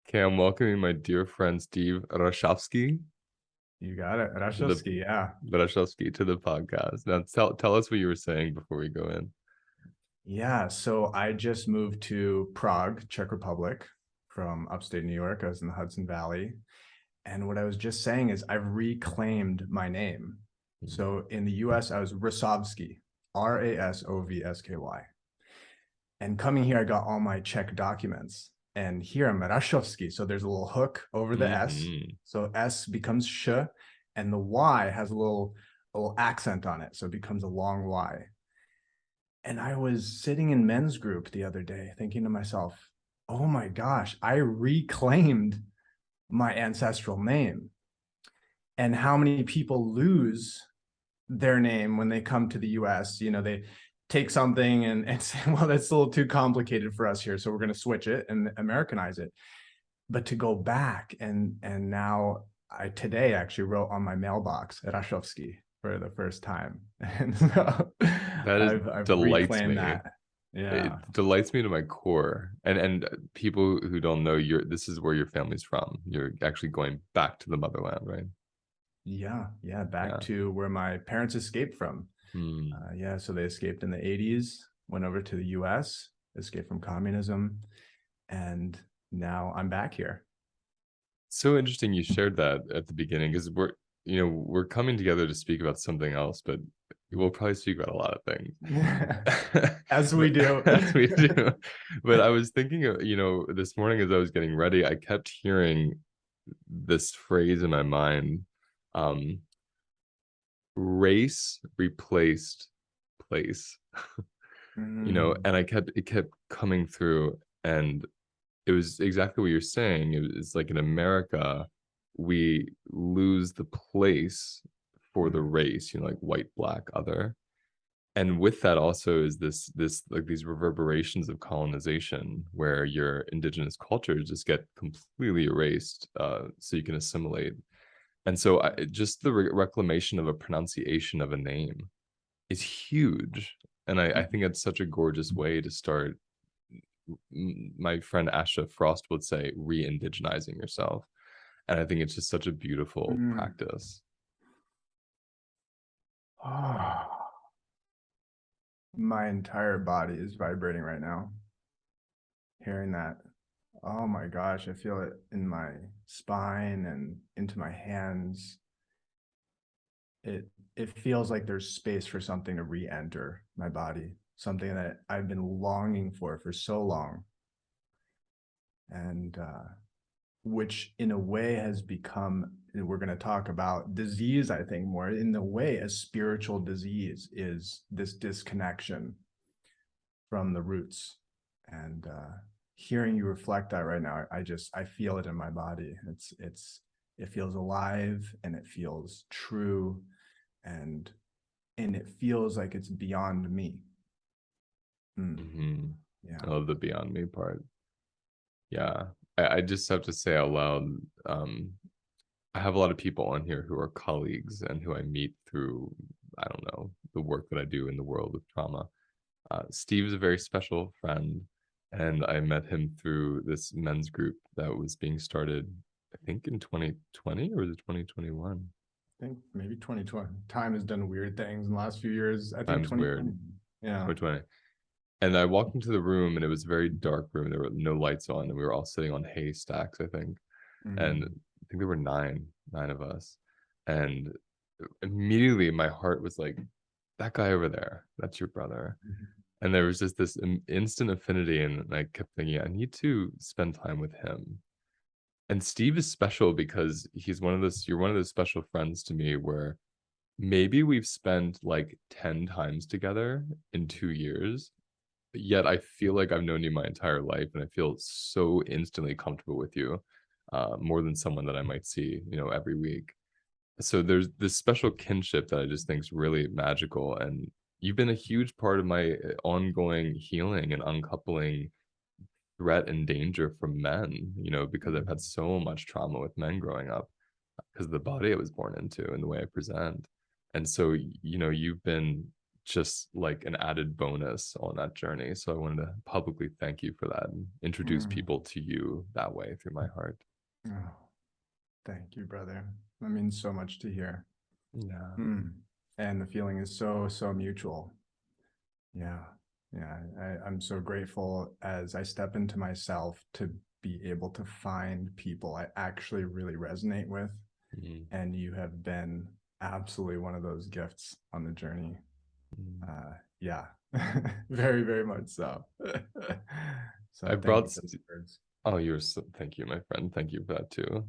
Okay, I'm welcoming my dear friend Steve Rasovsky You got it. to the Rasovsky, yeah. podcast. Now tell us what you were saying before we go in. Yeah. So I just moved to Prague, Czech Republic from upstate New York. I was in the Hudson Valley. And what I was just saying is I've reclaimed my name. So in the US, I was Rasovsky, Rasovsky. And coming here, I got all my Czech documents. And here I'm Rasovsky. So there's a little hook over the S. Mm-hmm. So S becomes sh, and the Y has a little accent on it. So it becomes a long Y. And I was sitting in men's group the other day thinking to myself, oh my gosh, I reclaimed my ancestral name. And how many people lose their name when they come to the US? You know, they take something and say, well, that's a little too complicated for us here. So we're going to switch it and Americanize it. But to go back and now I today actually wrote on my mailbox Rasovsky for the first time. And so That is I've delights reclaimed me. that. It Yeah. delights me to my core. And people who don't know, this is where your family's from. You're actually going back to the motherland, right? Yeah. Yeah. Back Yeah. to where my parents escaped from. Hmm. Yeah. So they escaped in the 80s, went over to the US, escaped from communism. And now I'm back here. So interesting you shared that at the beginning because we're coming together to speak about something else, but we'll probably speak about a lot of things. As we But do. as we do. But I was thinking of, this morning as I was getting ready, I kept hearing this phrase in my mind, um, race replaced place. Mm. And it kept coming through, and it was exactly what you're saying. It's like in America, we lose the place for the Mm. race, like white, black, other. And with that also is this like these reverberations of colonization where your indigenous cultures just get completely erased, so you can assimilate. And so just the reclamation of a pronunciation of a name is huge. And I think it's such a gorgeous way to start. My friend Asha Frost would say re-indigenizing yourself, and I think it's just such a beautiful Mm. practice. Oh, my entire body is vibrating right now, hearing that. Oh my gosh, I feel it in my spine and into my hands. It feels like there's space for something to re-enter my body, something that I've been longing for so long, and which in a way has become, we're going to talk about disease, I think, more in the way a spiritual disease is this disconnection from the roots. And hearing you reflect that right now, I feel it in my body. It feels alive and it feels true, and it feels like it's beyond me. Mm-hmm. Yeah. I love the beyond me part. Yeah, I just have to say out loud, I have a lot of people on here who are colleagues and who I meet through, I don't know, the work that I do in the world of trauma. Steve is a very special friend, and I met him through this men's group that was being started, I think in 2020 or was it 2021? I think maybe 2020. Time has done weird things in the last few years. I think Time's 2020. weird. Yeah. 2020. And I walked into the room and it was a very dark room. There were no lights on, and we were all sitting on hay stacks, I think. And Mm. I think there were nine of us. And immediately my heart was like, that guy over there, that's your brother. And there was just this instant affinity, and I kept thinking, I need to spend time with him. And Steve is special because you're one of those special friends to me where maybe we've spent like 10 times together in 2 years, but yet I feel like I've known you my entire life, and I feel so instantly comfortable with you, more than someone that I might see, every week. So there's this special kinship that I just think is really magical, and you've been a huge part of my ongoing healing and uncoupling threat and danger from men, because I've had so much trauma with men growing up because of the body I was born into and the way I present. And so, you've been just like an added bonus on that journey. So I wanted to publicly thank you for that and introduce Mm. people to you that way through my heart. Oh, thank you, brother. That means so much to hear. Yeah. Mm. And the feeling is so, so mutual. Yeah. Yeah. I'm so grateful as I step into myself to be able to find people I actually really resonate with. Mm, And you have been absolutely one of those gifts on the journey. mm. Yeah, very, very much so. I So thank you brought, for the words. oh, you're so, thank you, my friend. Thank you for that too.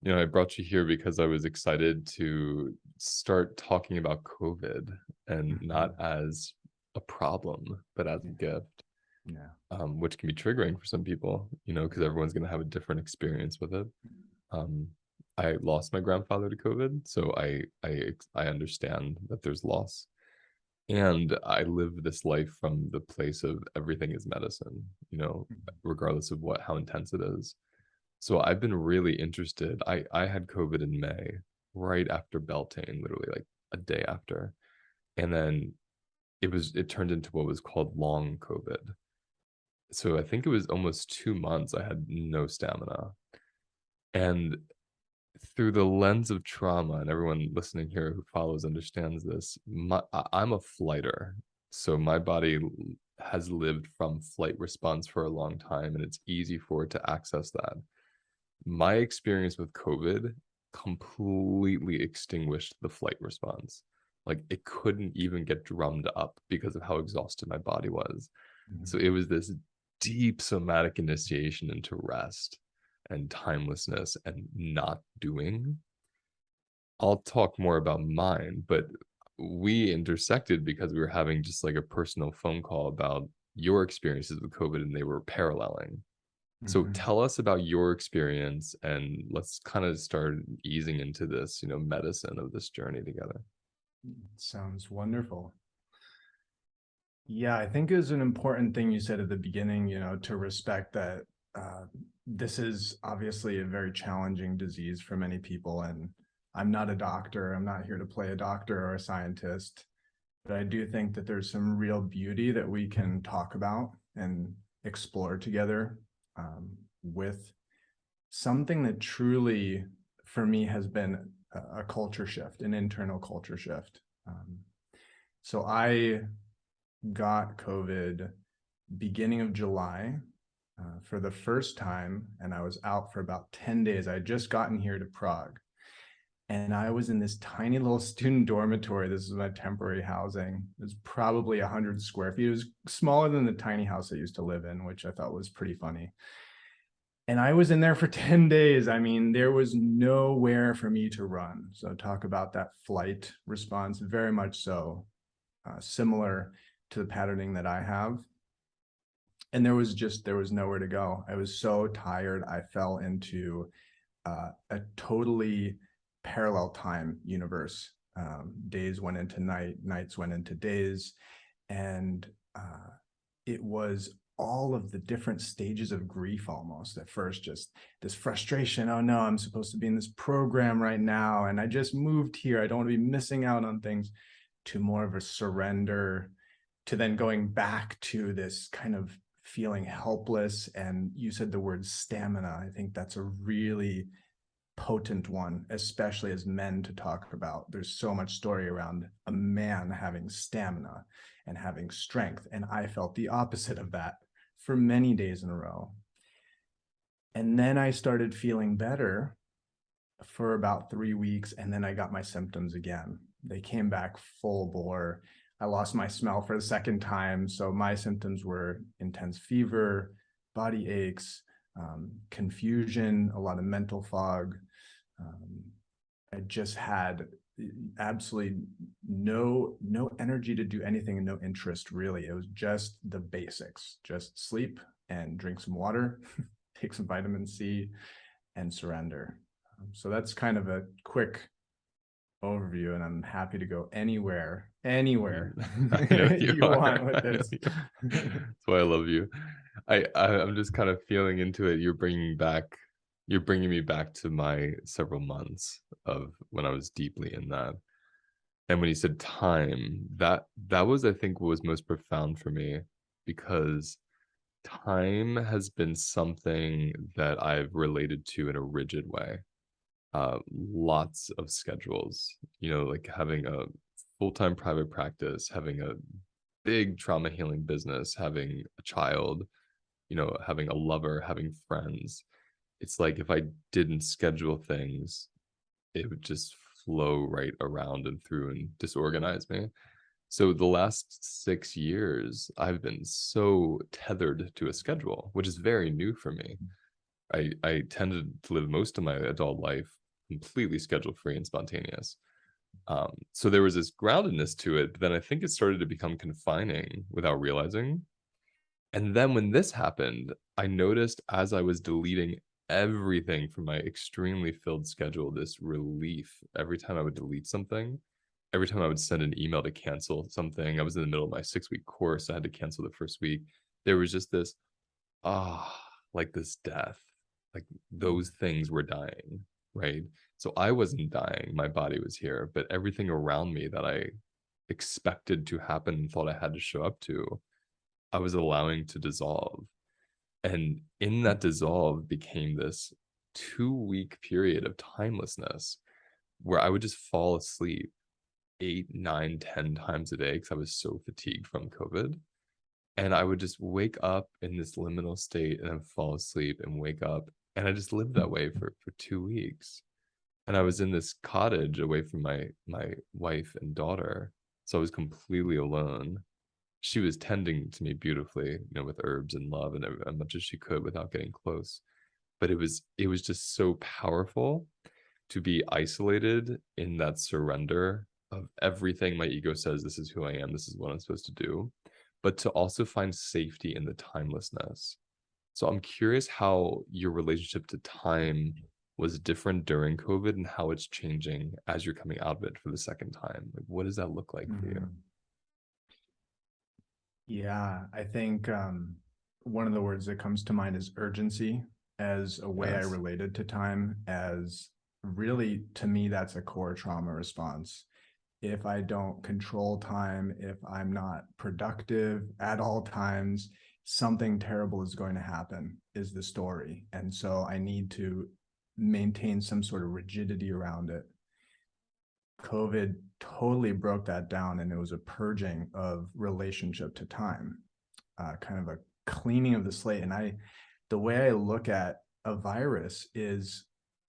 I brought you here because I was excited to start talking about COVID and not Mhm. as a problem, but as a Yeah, gift, yeah. which can be triggering for some people, because everyone's going to have a different experience with it. Um, I lost my grandfather to COVID, so I understand that there's loss, and I live this life from the place of everything is medicine, Mhm. regardless of how intense it is. So I've been really interested. I had COVID in May, right after Beltane, literally like a day after. And then it turned into what was called long COVID. So I think it was almost 2 months I had no stamina. And through the lens of trauma, and everyone listening here who follows understands this, I'm a flighter. So my body has lived from flight response for a long time, and it's easy for it to access that. My experience with COVID completely extinguished the flight response. Like it couldn't even get drummed up because of how exhausted my body was. So Mhm. it was this deep somatic initiation into rest and timelessness and not doing. I'll talk more about mine, but we intersected because we were having just like a personal phone call about your experiences with COVID and they were paralleling. So Mhm. tell us about your experience and let's kind of start easing into this, medicine of this journey together. Sounds wonderful. Yeah, I think is an important thing you said at the beginning, to respect that uh, this is obviously a very challenging disease for many people. And I'm not a doctor. I'm not here to play a doctor or a scientist. But I do think that there's some real beauty that we can talk about and explore together with something that truly, for me, has been a culture shift, an internal culture shift. So I got COVID beginning of July for the first time, and I was out for about 10 days. I had just gotten here to Prague, and I was in this tiny little student dormitory. This is my temporary housing. It was probably 100 square feet. It was smaller than the tiny house I used to live in, which I thought was pretty funny. And I was in there for 10 days. I mean, there was nowhere for me to run. So talk about that flight response, very much so, similar to the patterning that I have. And there was nowhere to go. I was so tired. I fell into a totally parallel time universe. Days went into nights went into days, and it was all of the different stages of grief almost. At first, just this frustration. Oh no, I'm supposed to be in this program right now, and I just moved here. I don't want to be missing out on things. To more of a surrender, to then going back to this kind of feeling helpless. And you said the word stamina. I think that's a really potent one, especially as men to talk about. There's so much story around a man having stamina and having strength. And I felt the opposite of that for many days in a row. And then I started feeling better for about 3 weeks. And then I got my symptoms again. They came back full bore. I lost my smell for the second time. So my symptoms were intense fever, body aches, confusion, a lot of mental fog. Um, I just had absolutely no energy to do anything and no interest really. It was just the basics, just sleep and drink some water, take some vitamin C, and surrender. So that's kind of a quick overview, and I'm happy to go anywhere I know you you are. want with I know this. you are. That's why I love you. I'm just kind of feeling into it. You're bringing me back to my several months of when I was deeply in that. And when you said time, that was, I think, what was most profound for me, because time has been something that I've related to in a rigid way. Lots of schedules, like having a full-time private practice, having a big trauma healing business, having a child, having a lover, having friends. It's like if I didn't schedule things, it would just flow right around and through and disorganize me. So the last 6 years, I've been so tethered to a schedule, which is very new for me. I tended to live most of my adult life completely schedule free and spontaneous. So there was this groundedness to it, but then I think it started to become confining without realizing. And then when this happened, I noticed as I was deleting everything from my extremely filled schedule, this relief every time I would delete something, every time I would send an email to cancel something. I was in the middle of my 6-week course. I had to cancel the first week. There was just this, ah, like this death, like those things were dying, right? So I wasn't dying. My body was here, but everything around me that I expected to happen and thought I had to show up to, I was allowing to dissolve. And in that dissolve became this 2-week period of timelessness where I would just fall asleep 8, 9, 10 times a day because I was so fatigued from COVID. And I would just wake up in this liminal state and then fall asleep and wake up. And I just lived that way for 2 weeks. And I was in this cottage away from my wife and daughter. So I was completely alone. She was tending to me beautifully, with herbs and love and as much as she could without getting close. But it was just so powerful to be isolated in that surrender of everything my ego says, this is who I am, this is what I'm supposed to do, but to also find safety in the timelessness. So I'm curious how your relationship to time was different during COVID and how it's changing as you're coming out of it for the second time. Like, what does that look like for you? Mhm. Yeah, I think one of the words that comes to mind is urgency, as a way I Yes. related to time, as really, to me, that's a core trauma response. If I don't control time, if I'm not productive at all times, something terrible is going to happen, is the story. And so I need to maintain some sort of rigidity around it. COVID totally broke that down, and it was a purging of relationship to time, kind of a cleaning of the slate. And the way I look at a virus is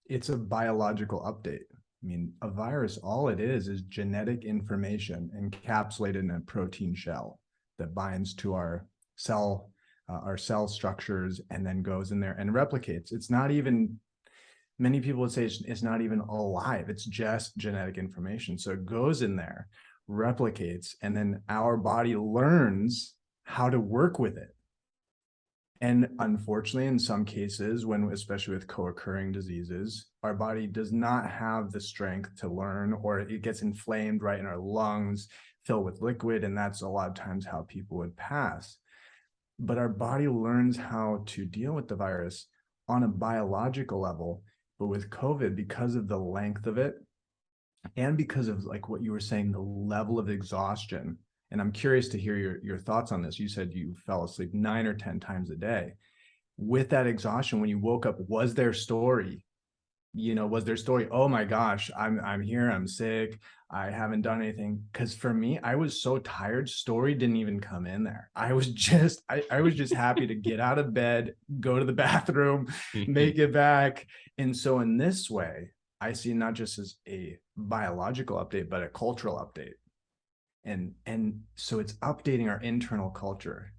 it's a biological update. I mean, a virus, all it is genetic information encapsulated in a protein shell that binds to our cell structures and then goes in there and replicates. It's not even, many people would say it's not even alive. It's just genetic information. So it goes in there, replicates, and then our body learns how to work with it. And unfortunately, in some cases, when especially with co-occurring diseases, our body does not have the strength to learn, or it gets inflamed right in our lungs, fill with liquid, and that's a lot of times how people would pass. But our body learns how to deal with the virus on a biological level. But with COVID, because of the length of it, and because of like what you were saying, the level of exhaustion, and I'm curious to hear your thoughts on this. You said you fell asleep 9 or 10 times a day. With that exhaustion, when you woke up, was their story, oh my gosh, I'm here, I'm sick, I haven't done anything? Because for me, I was so tired, story didn't even come in there. I was just happy to get out of bed, go to the bathroom, make it back. And so in this way, I see not just as a biological update, but a cultural update. And so it's updating our internal culture.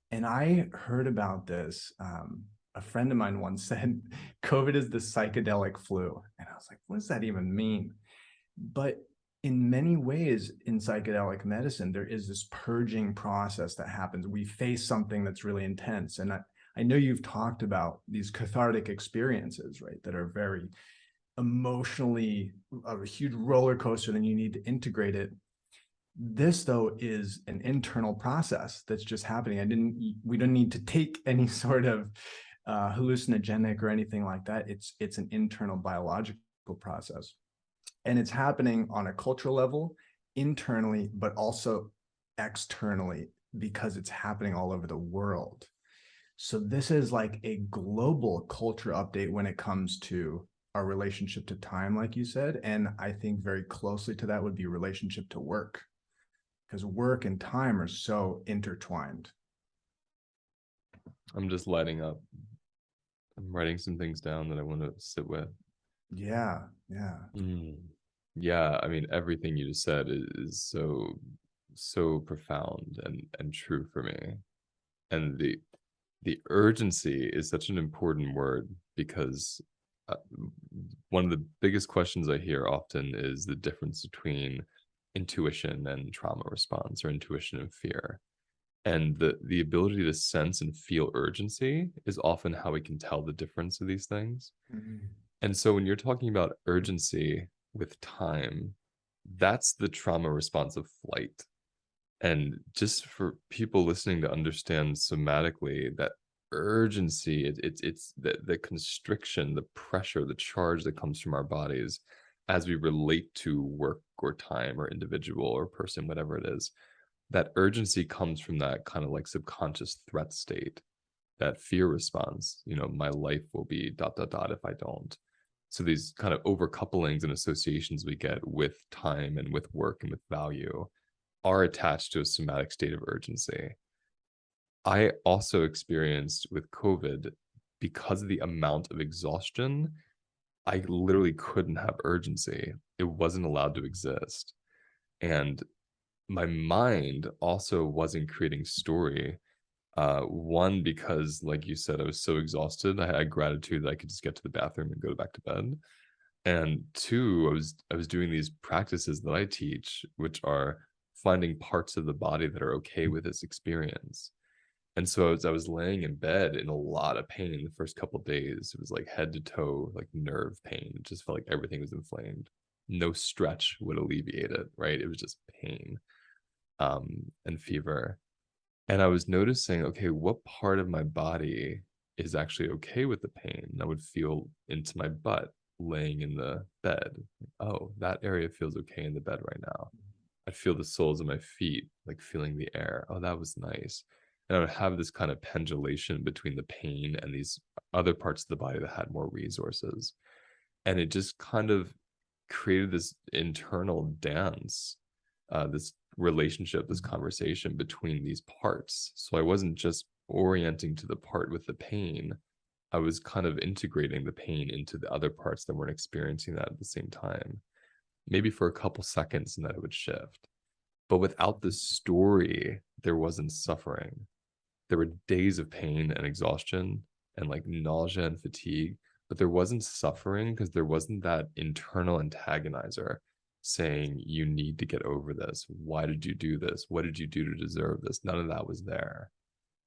And I heard about this. A friend of mine once said, COVID is the psychedelic flu. And I was like, what does that even mean? But in many ways, in psychedelic medicine, there is this purging process that happens. We face something that's really intense. And I know you've talked about these cathartic experiences, right, that are very emotionally a huge roller coaster, then you need to integrate it. This though is an internal process that's just happening. We don't need to take any sort of hallucinogenic or anything like that. It's an internal biological process, and it's happening on a cultural level internally, but also externally because it's happening all over the world. So this is like a global culture update when it comes to our relationship to time, like you said. And I think very closely to that would be relationship to work, because work and time are so intertwined. I'm just lighting up. I'm writing some things down that I want to sit with. Yeah, yeah. Mm. Yeah, I mean, everything you just said is so profound and true for me. And the urgency is such an important word because uh, one of the biggest questions I hear often is the difference between intuition and trauma response, or intuition and fear. And the ability to sense and feel urgency is often how we can tell the difference of these things. Mhm. And so when you're talking about urgency with time, that's the trauma response of flight. And just for people listening to understand somatically that urgency, it's the constriction, the pressure, the charge that comes from our bodies as we relate to work or time or individual or person, whatever it is. That urgency comes from that kind of like subconscious threat state, that fear response. My life will be dot dot dot if I don't. So these kind of overcouplings and associations we get with time and with work and with value are attached to a somatic state of urgency. I also experienced with COVID, because of the amount of exhaustion, I literally couldn't have urgency. It wasn't allowed to exist. And my mind also wasn't creating story. One, because like you said, I was so exhausted. I had gratitude that I could just get to the bathroom and go back to bed. And two, I was doing these practices that I teach, which are finding parts of the body that are okay with this experience. And so as I was laying in bed in a lot of pain the first couple of days, it was like head to toe, like nerve pain. It just felt like everything was inflamed. No stretch would alleviate it, right? It was just pain, and fever. And I was noticing, okay, what part of my body is actually okay with the pain? And I would feel into my butt laying in the bed. Oh, that area feels okay in the bed right now. I'd feel the soles of my feet, like feeling the air. Oh, that was nice. And I would have this kind of pendulation between the pain and these other parts of the body that had more resources. And it just kind of created this internal dance, this relationship, this conversation between these parts. So I wasn't just orienting to the part with the pain. I was kind of integrating the pain into the other parts that weren't experiencing that at the same time, maybe for a couple seconds, and then it would shift. But without the story, there wasn't suffering. There were days of pain and exhaustion and like nausea and fatigue, but there wasn't suffering because there wasn't that internal antagonizer saying, you need to get over this. Why did you do this? What did you do to deserve this? None of that was there.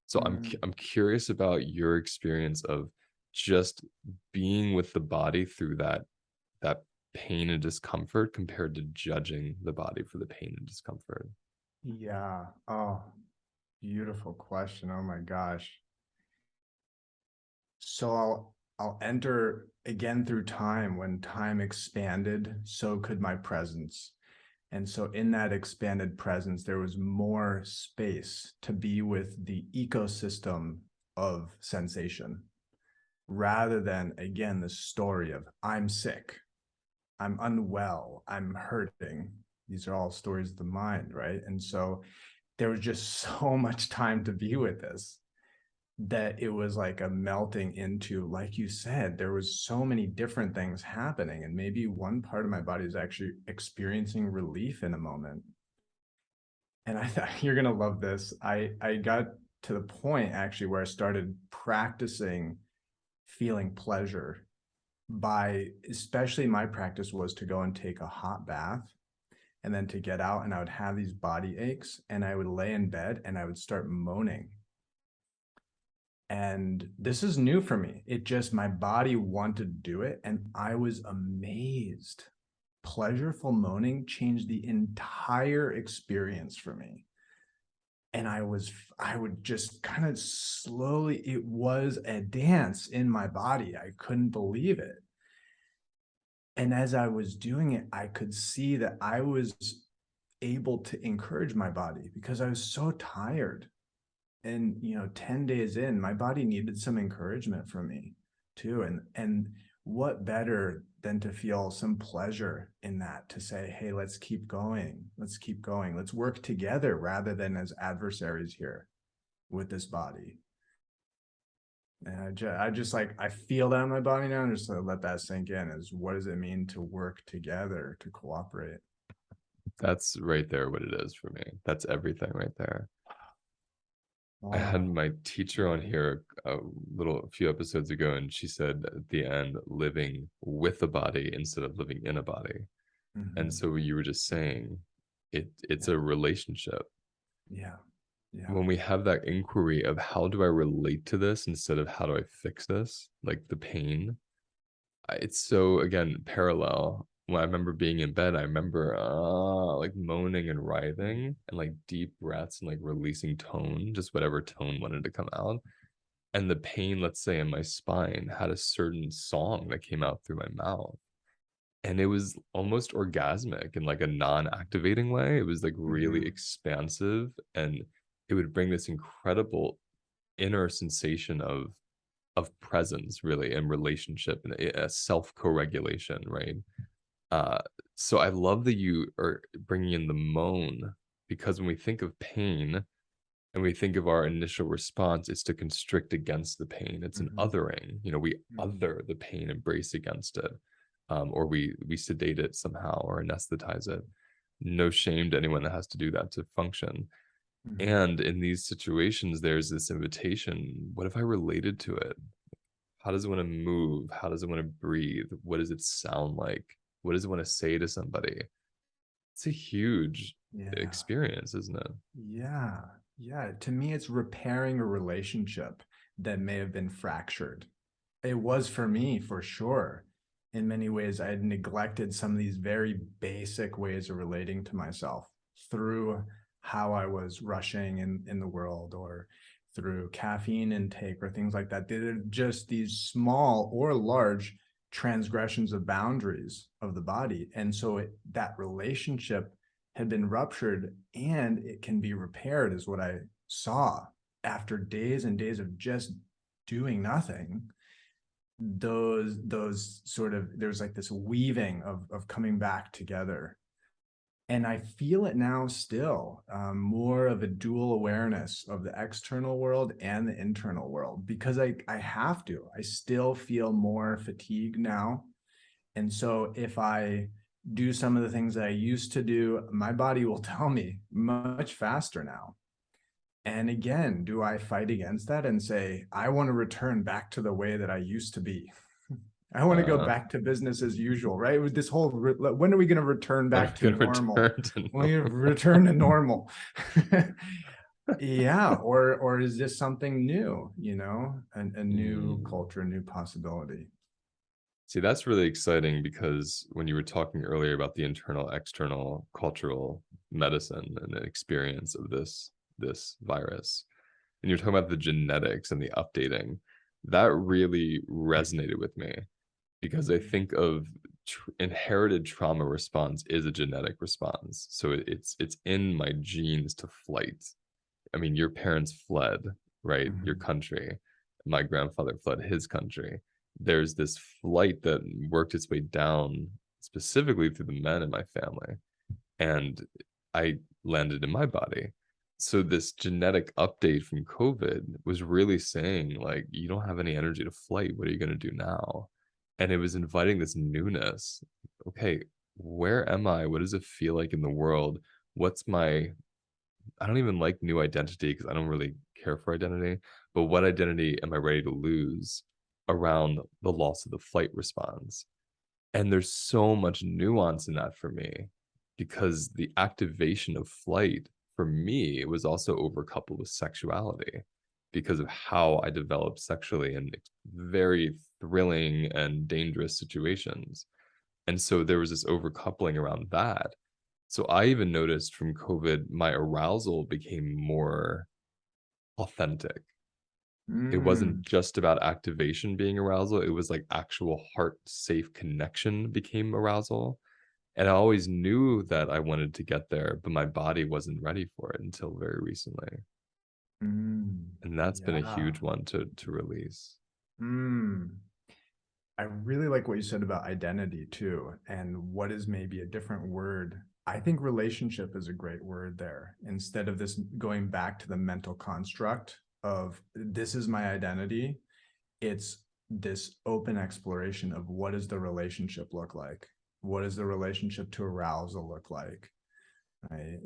So Mm. I'm curious about your experience of just being with the body through that pain and discomfort compared to judging the body for the pain and discomfort. Yeah. Oh, beautiful question. Oh my gosh. So I'll enter again through time. When time expanded, so could my presence. And so in that expanded presence, there was more space to be with the ecosystem of sensation rather than, again, the story of I'm sick, I'm unwell, I'm hurting. These are all stories of the mind, right? And so there was just so much time to be with this that it was like a melting into, like you said, there was so many different things happening, and maybe one part of my body is actually experiencing relief in a moment. And I thought you're gonna love this. I got to the point actually where I started practicing feeling pleasure by, especially my practice was to go and take a hot bath and then to get out, and I would have these body aches and I would lay in bed and I would start moaning. And this is new for me. It just, my body wanted to do it. And I was amazed. Pleasureful moaning changed the entire experience for me. And I would just kind of slowly, it was a dance in my body. I couldn't believe it. And as I was doing it, I could see that I was able to encourage my body because I was so tired. And 10 days in, my body needed some encouragement from me too. And what better than to feel some pleasure in that, to say, hey, let's keep going, let's work together rather than as adversaries here with this body. And I just like, I feel that in my body now, and just let that sink in. Is what does it mean to work together, to cooperate? That's right there what it is for me. That's everything right there. I had Oh. my teacher on here a few episodes ago, and she said at the end, living with a body instead of living in a body. And Mhm. so you were just saying, it's Yeah, a relationship. yeah, yeah. When we have that inquiry of how do I relate to this instead of how do I fix this, like the pain, it's so, again, parallel. When I remember being in bed, I remember like moaning and writhing and like deep breaths and like releasing tone, just whatever tone wanted to come out. And the pain, let's say in my spine, had a certain song that came out through my mouth. And it was almost orgasmic in like a non-activating way. It was like really Mhm. expansive, and it would bring this incredible inner sensation of presence, really, and relationship, and a self-co-regulation, right? uh so I love that you are bringing in the moan, because when we think of pain and we think of our initial response, it's to constrict against the pain. It's an Mhm. othering, we Mhm. other the pain and brace against it, or we sedate it somehow or anesthetize it. No shame to anyone that has to do that to function. Mhm. And in these situations, there's this invitation. What if I related to it? How does it want to move? How does it want to breathe? What does it sound like? What does it want to say to somebody? It's a huge Yeah. experience, isn't it? Yeah. Yeah. To me, it's repairing a relationship that may have been fractured. It was for me, for sure. In many ways, I had neglected some of these very basic ways of relating to myself through how I was rushing in the world, or through caffeine intake or things like that. They're just these small or large transgressions of boundaries of the body. And so that relationship had been ruptured, and it can be repaired, is what I saw after days and days of just doing nothing. Those sort of, there's like this weaving of coming back together. And I feel it now still, more of a dual awareness of the external world and the internal world, because I have to. I still feel more fatigue now. And so if I do some of the things that I used to do, my body will tell me much faster now. And again, do I fight against that and say, I want to return back to the way that I used to be? I want to go uh back to business as usual, right? With this whole, when are we going to return when are back we to going to normal? return to When we normal? return to normal. Yeah. Or is this something new, a new Mm. culture, a new possibility? See, that's really exciting, because when you were talking earlier about the internal, external, cultural medicine and the experience of this virus, and you're talking about the genetics and the updating, that really resonated with me, because I Mhm. think of inherited trauma response is a genetic response. So it's in my genes to flight. I mean, your parents fled, right? Your Mhm. country. My grandfather fled his country. There's this flight that worked its way down specifically through the men in my family. And I landed in my body. So this genetic update from COVID was really saying, like, you don't have any energy to flight. What are you going to do now? And it was inviting this newness. Okay, where am I? What does it feel like in the world? What's my, I don't even like new identity, because I don't really care for identity, but what identity am I ready to lose around the loss of the flight response? And there's so much nuance in that for me, because the activation of flight for me, it was also overcoupled with sexuality, because of how I developed sexually in very thrilling and dangerous situations. And so there was this overcoupling around that. So I even noticed from COVID, my arousal became more authentic. It wasn't Mm. just about activation being arousal. It was like actual heart safe connection became arousal. And I always knew that I wanted to get there, but my body wasn't ready for it until very recently. And that's been a Yeah. huge one to release. Mm. I really like what you said about identity too, and what is maybe a different word. I think relationship is a great word there. Instead of this going back to the mental construct of this is my identity, it's this open exploration of what does the relationship look like? What does the relationship to arousal look like? Right?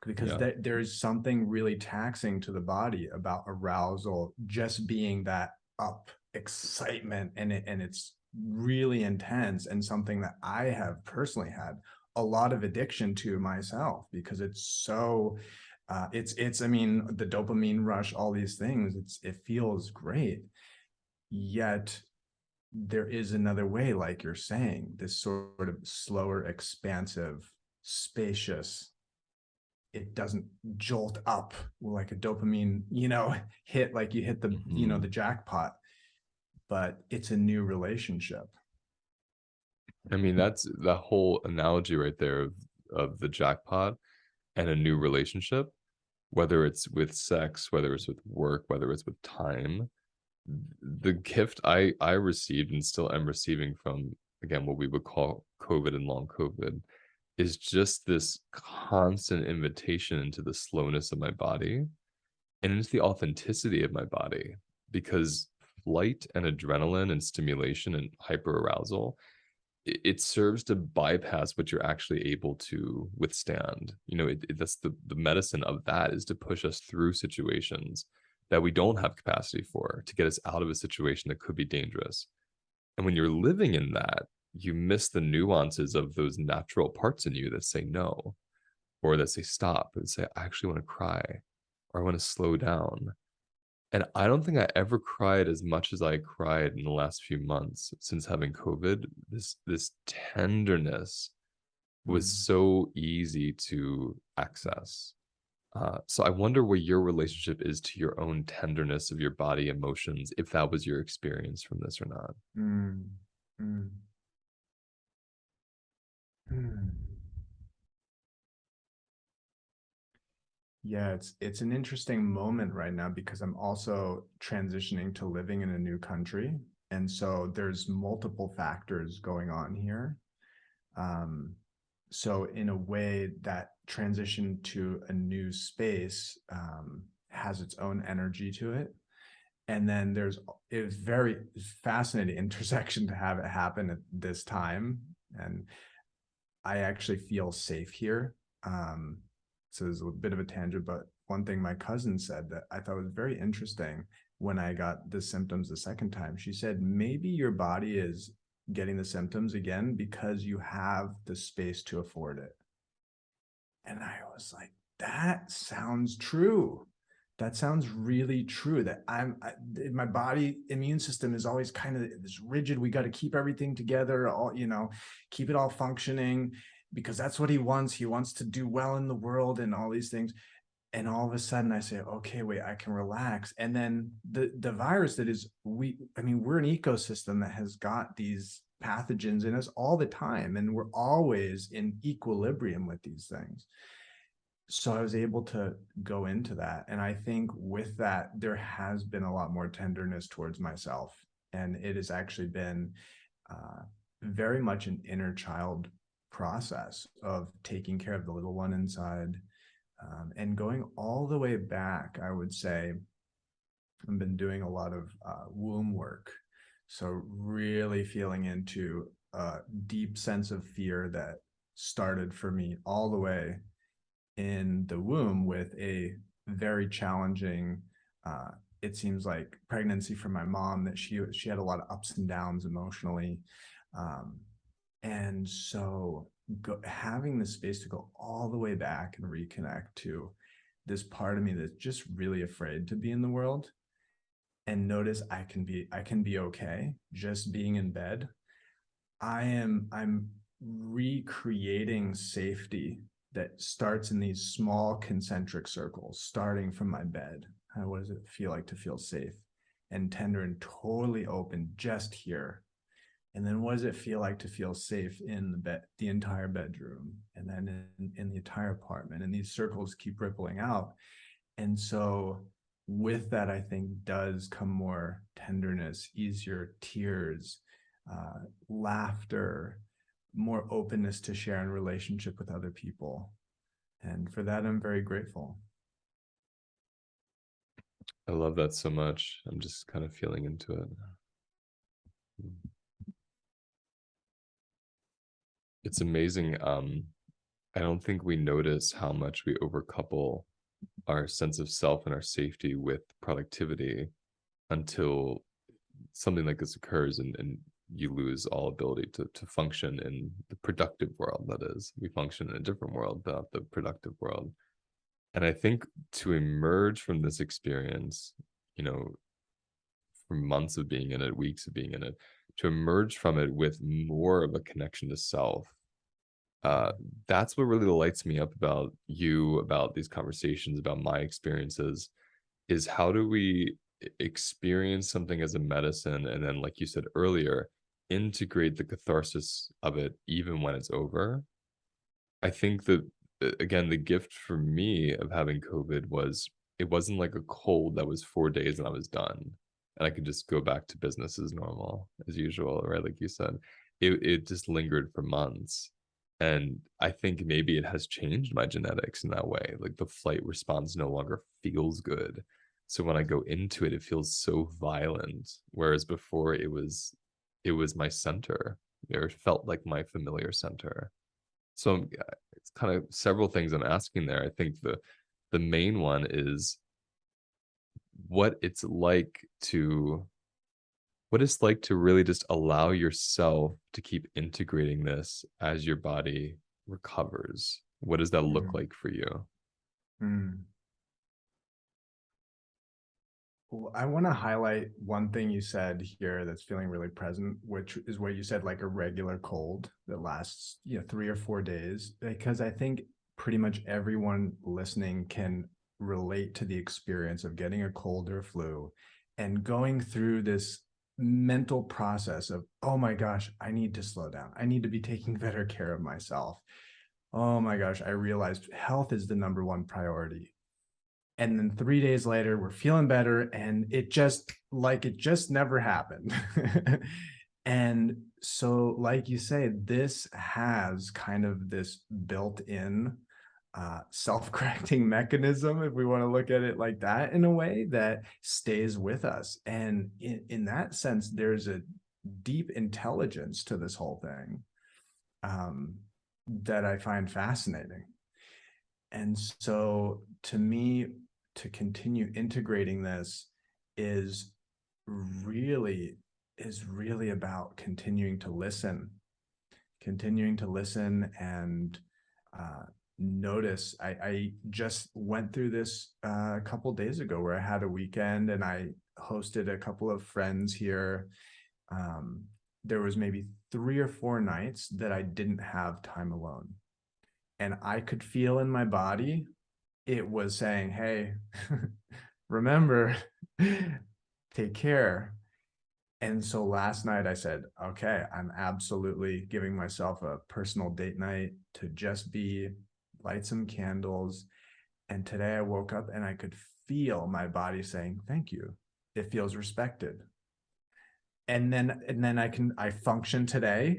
Because Yeah. there's something really taxing to the body about arousal, just being that up excitement, and it's really intense, and something that I have personally had a lot of addiction to myself, because it's so it's I mean, the dopamine rush, all these things, it feels great, yet there is another way, like you're saying, this sort of slower, expansive, spacious. It doesn't jolt up like a dopamine, hit, like you hit the, Mhm. the jackpot, but it's a new relationship. I mean, that's the whole analogy right there of the jackpot and a new relationship, whether it's with sex, whether it's with work, whether it's with time. The gift I received and still am receiving from, again, what we would call COVID and long COVID, is just this constant invitation into the slowness of my body and into the authenticity of my body. Because flight and adrenaline and stimulation and hyperarousal, it serves to bypass what you're actually able to withstand. That's the medicine of that, is to push us through situations that we don't have capacity for, to get us out of a situation that could be dangerous. And when you're living in that, you miss the nuances of those natural parts in you that say no, or that say stop, and say, I actually want to cry, or I want to slow down. And I don't think I ever cried as much as I cried in the last few months since having COVID. This tenderness was Mm. so easy to access. So I wonder what your relationship is to your own tenderness of your body emotions, if that was your experience from this or not. Mm. Mm. Mm. Yeah, it's an interesting moment right now, because I'm also transitioning to living in a new country, and so there's multiple factors going on here. Um, so in a way, that transition to a new space has its own energy to it. And then it was very fascinating intersection to have it happen at this time. And I actually feel safe here. Um, so it's a bit of a tangent, but one thing my cousin said that I thought was very interesting when I got the symptoms the second time, she said, maybe your body is getting the symptoms again because you have the space to afford it. And I was like, that sounds true. That sounds really true. That my body immune system is always kind of this rigid. We got to keep everything together, keep it all functioning, because that's what he wants. He wants to do well in the world and all these things. And all of a sudden I say, okay, wait, I can relax. And then the virus that is, we're an ecosystem that has got these pathogens in us all the time, and we're always in equilibrium with these things. So I was able to go into that. And I think with that, there has been a lot more tenderness towards myself. And it has actually been uh, very much an inner child process of taking care of the little one inside, and going all the way back. I would say I've been doing a lot of womb work. So really feeling into a deep sense of fear that started for me all the way in the womb, with a very challenging, it seems like, pregnancy for my mom, that she had a lot of ups and downs emotionally. um, and so having the space to go all the way back and reconnect to this part of me that's just really afraid to be in the world, and notice I can be okay just being in bed. I'm recreating safety that starts in these small concentric circles, starting from my bed. What does it feel like to feel safe and tender and totally open just here? And then what does it feel like to feel safe in the bed, the entire bedroom, and then in the entire apartment? And these circles keep rippling out. And so with that, I think does come more tenderness, easier tears, laughter, more openness to share in relationship with other people. And for that, I'm very grateful. I love that so much. I'm just kind of feeling into it. It's amazing. I don't think we notice how much we overcouple our sense of self and our safety with productivity until something like this occurs, and you lose all ability to function in the productive world. That is, we function in a different world, the productive world. And I think to emerge from this experience, you know, from months of being in it, weeks of being in it, to emerge from it with more of a connection to self, uh, that's what really lights me up about you, about these conversations, about my experiences, is how do we experience something as a medicine, and then, like you said earlier, integrate the catharsis of it even when it's over. I think that, again, the gift for me of having COVID was it wasn't like a cold that was 4 days and I was done, and I could just go back to business as normal, as usual, right? Like you said, it just lingered for months, and I think maybe it has changed my genetics in that way. Like the flight response no longer feels good, so when I go into it, it feels so violent. Whereas before, it was my center. It felt like my familiar center. So it's kind of several things I'm asking there. I think the main one is what it's like to what it's like to really just allow yourself to keep integrating this as your body recovers. What does that look Mm, like for you? mm. Well, I want to highlight one thing you said here that's feeling really present, which is what you said, like a regular cold that lasts, 3 or 4 days, because I think pretty much everyone listening can relate to the experience of getting a cold or flu and going through this mental process of, oh my gosh, I need to slow down. I need to be taking better care of myself. Oh my gosh, I realized health is the number one priority. And then 3 days later we're feeling better, and it just never happened. And so, like you say, this has kind of this built-in self-correcting mechanism, if we want to look at it like that, in a way that stays with us. And in that sense, there's a deep intelligence to this whole thing, um, that I find fascinating. And so to me, to continue integrating this is really really about continuing to listen and notice. I just went through this a couple days ago, where I had a weekend and I hosted a couple of friends here. um, there was maybe 3 or 4 nights that I didn't have time alone, and I could feel in my body it was saying, hey, remember, take care. And so last night I said, okay, I'm absolutely giving myself a personal date night to just be, light some candles. And today I woke up and I could feel my body saying, thank you. It feels respected. And then I function today.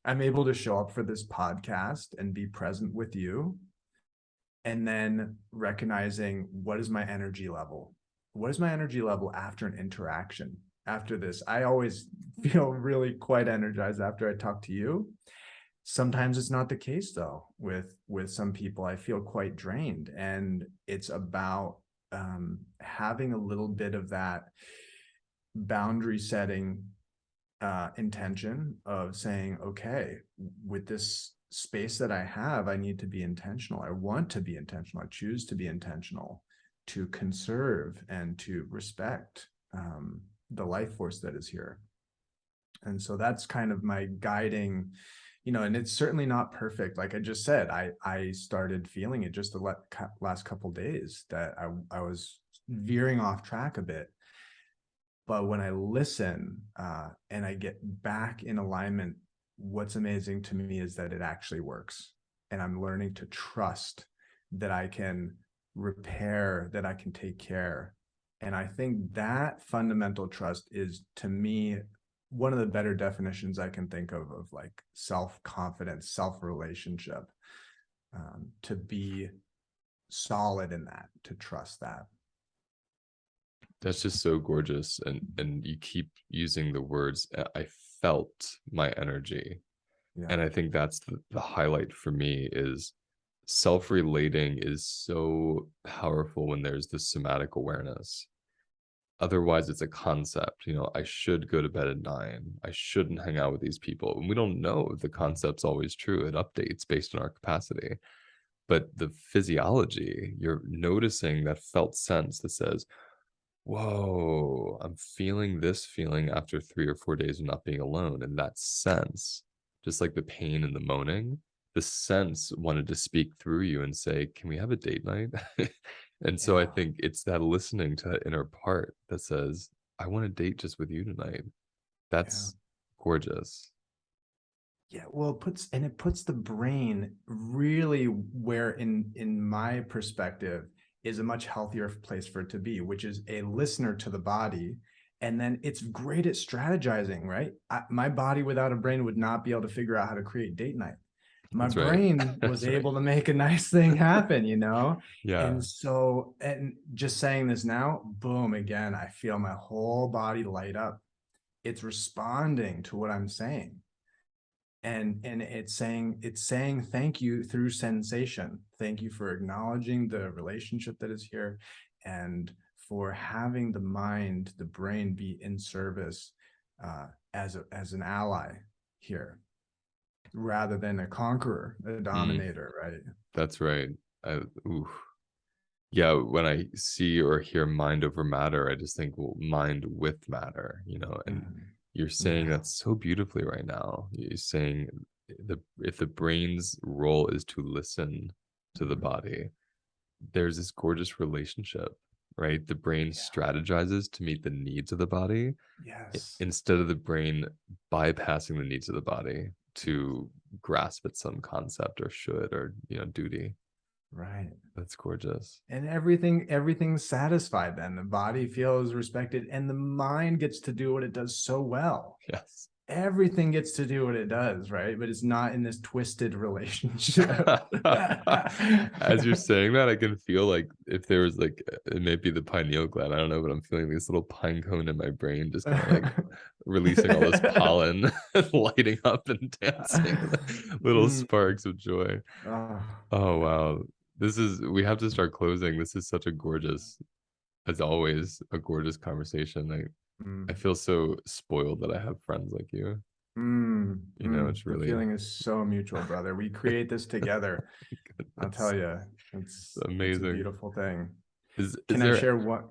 I'm able to show up for this podcast and be present with you, and then recognizing, what is my energy level? What is my energy level after an interaction? After this, I always feel really quite energized after I talk to you. Sometimes it's not the case, though. With some people, I feel quite drained, and it's about having a little bit of that boundary setting intention of saying, okay, with this space that I have, I need to be intentional. I want to be intentional. I choose to be intentional, to conserve and to respect the life force that is here. And so that's kind of my guiding, and it's certainly not perfect. Like I just said, I started feeling it just the last couple days that I was veering off track a bit. But when I listen and I get back in alignment, what's amazing to me is that it actually works. And I'm learning to trust that I can repair, that I can take care. And I think that fundamental trust is, to me, one of the better definitions I can think of like self-confidence, self-relationship, to be solid in that, to trust that. That's just so gorgeous. And you keep using the words, I felt my energy. Yeah. And I think that's the highlight for me is self-relating is so powerful when there's this somatic awareness. Otherwise, it's a concept. I should go to bed at 9. I shouldn't hang out with these people. And we don't know if the concept's always true. It updates based on our capacity. But the physiology, you're noticing that felt sense that says, whoa, I'm feeling this feeling after 3 or 4 days of not being alone. And that sense, just like the pain and the moaning, the sense wanted to speak through you and say, can we have a date night? And so I Yeah. think it's that listening to that inner part that says, I want to date just with you tonight. Yeah. That's gorgeous. Yeah, well, it puts the brain really where, in my perspective, is a much healthier place for it to be, which is a listener to the body. And then it's great at strategizing, right? My body without a brain would not be able to figure out how to create date night. My That's right. brain was That's right. able to make a nice thing happen, Yeah. And so, and just saying this now, boom, again, I feel my whole body light up. It's responding to what I'm saying. And it's saying thank you through sensation. Thank you for acknowledging the relationship that is here, and for having the mind, the brain, be in service as an ally here, rather than a conqueror, a Mm, dominator, right? that's right. Ooh. Yeah, when I see or hear mind over matter, I just think, well, mind with matter, and Mhm. you're saying Yeah. that so beautifully right now. You're saying if the brain's role is to listen to the Mhm. body, there's this gorgeous relationship, right? The brain Yeah. strategizes to meet the needs of the body Yes. instead of the brain bypassing the needs of the body to grasp at some concept or should or duty. Right. That's gorgeous. And everything's satisfied. Then the body feels respected, and the mind gets to do what it does so well. Yes. Everything gets to do what it does, right? But it's not in this twisted relationship. As you're saying that, I can feel like if there was like it may be the pineal gland, I don't know, but I'm feeling this little pine cone in my brain just kind of like releasing all this pollen, lighting up and dancing, little Mm. sparks of joy. Oh, Oh wow. We have to start closing. This is such a gorgeous, as always, a gorgeous conversation. I mm, feel so spoiled that I have friends like you. It's the really feeling is so mutual, brother. We create this together. I'll goodness, tell you, it's it's a amazing. beautiful thing. Is there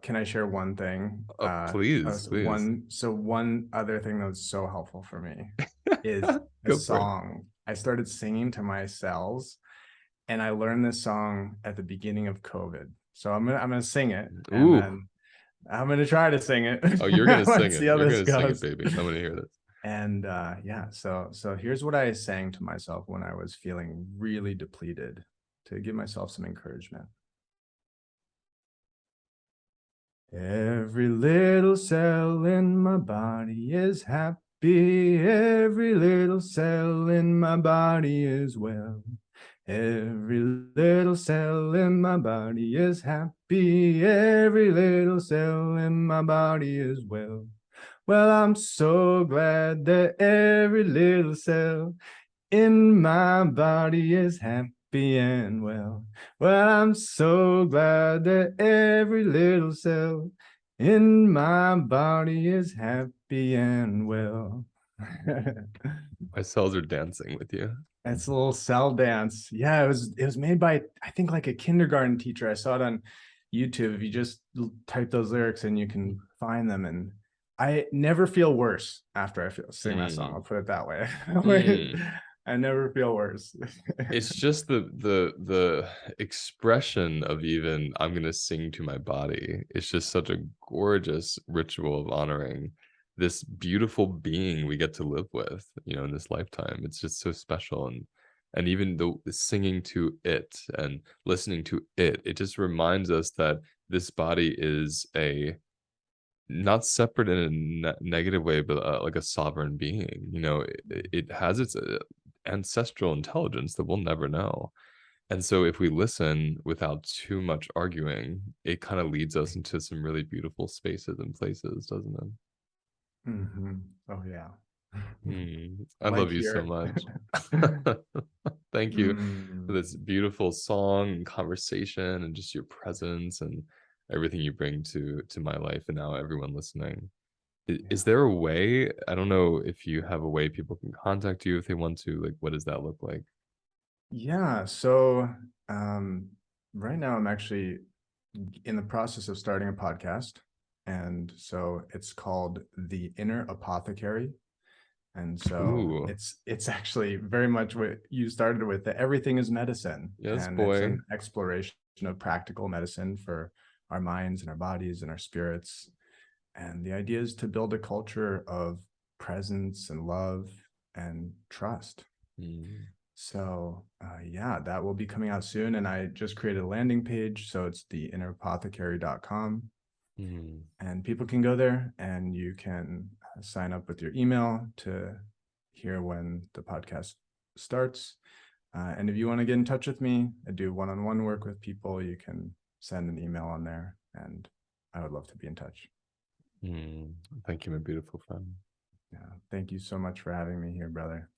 Can I share one thing? please, please One other thing that was so helpful for me is a go for it. song I started singing to my cells, and I learned this song at the beginning of COVID. So I'm gonna sing it, and Ooh. then I'm gonna try to sing it. Oh, you're gonna sing Let's it. see how You're this gonna sing it, goes. baby. I'm gonna hear this. And yeah, so here's what I sang to myself when I was feeling really depleted, to give myself some encouragement. Every little cell in my body is happy. Every little cell in my body is well. Every little cell in my body is happy. Every little cell in my body is well. Well, I'm so glad that every little cell in my body is happy and well. Well, I'm so glad that every little cell in my body is happy and well. My cells are dancing with you. That's a little cell dance. Yeah, it was made by, I think, like a kindergarten teacher. I saw it on YouTube. If you just type those lyrics in, you can find them. And I never feel worse after I sing that song. Mm, I'll put it that way. mm. I never feel worse. It's just the expression of even I'm gonna sing to my body. It's just such a gorgeous ritual of honoring this beautiful being we get to live with, in this lifetime. It's just so special, and even the singing to it and listening to it, it just reminds us that this body is a not separate in a negative way, but, like a sovereign being, it has its, ancestral intelligence that we'll never know, and so if we listen without too much arguing, it kinda leads us into some really beautiful spaces and places, doesn't it? Mhm. Oh, yeah. I Like love you so here. much. Thank you for Mm, this beautiful song and conversation and just your presence and everything you bring to my life and now everyone listening. Is yeah. there a way? I don't know if you have a way people can contact you if they want to. Like, what does that look like? Yeah, so, um, right now I'm actually in the process of starting a podcast, and so it's called The Inner Apothecary. And so Ooh, it's actually very much what you started with, that everything is medicine, yes, and it's boy. an exploration of practical medicine for our minds and our bodies and our spirits. And the idea is to build a culture of presence and love and trust. Mm, So yeah, that will be coming out soon. And I just created a landing page. So it's theinnerapothecary.com. mm, And people can go there and you can sign up with your email to hear when the podcast starts. And if you want to get in touch with me, I do one-on-one work with people. You can send an email on there, and I would love to be in touch. mm. Thank you, my beautiful friend. Yeah. Thank you so much for having me here, brother.